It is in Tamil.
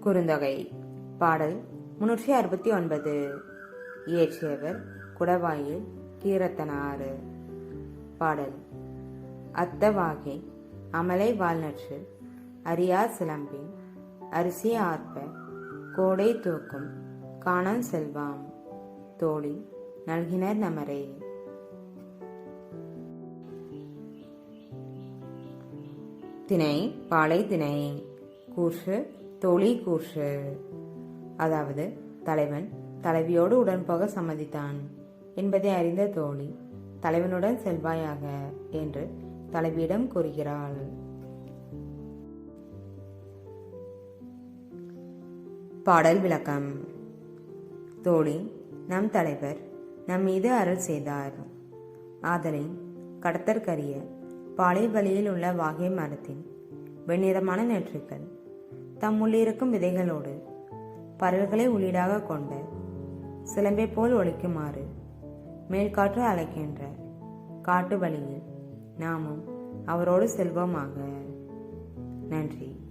குறுந்தொகை. பாடல் 369. இயற்றியவர் குடவாயில் கீரத்தனார். பாடல். அத்தவாகை அமலை வாழ்நற்று அறியா சிலம்பின் அரிசி ஆர்ப்ப கோடை தூக்கும் காணம் செல்வாம் தோழி நல்கினர் நமரே. திணை பாலை திணை. கூற்று தோழி கூற்று. அதாவது தலைவன் தலைவியோடு உடன்போக சம்மதித்தான் என்பதை அறிந்த தோழி தலைவனுடன் செல்வாயாக என்று தலைவியிடம் கூறுகிறாள். பாடல் விளக்கம். தோழி நம் தலைவர் நம் மீது அருள் செய்தார். ஆதலின் கடத்தற்கரிய பாலை வழியில் உள்ள வாகை மரத்தின் வெண்ணிறமான நெற்றுக்கள் தம் உள்ளிருக்கும் விதைகளோடு பரல்களை உள்ளீடாக கொண்ட சிலம்பை போல் ஒலிக்குமாறு மேல்காற்று அழைக்கின்ற காட்டு வழியில் நாமும் அவரோடு செல்வோமாக. நன்றி.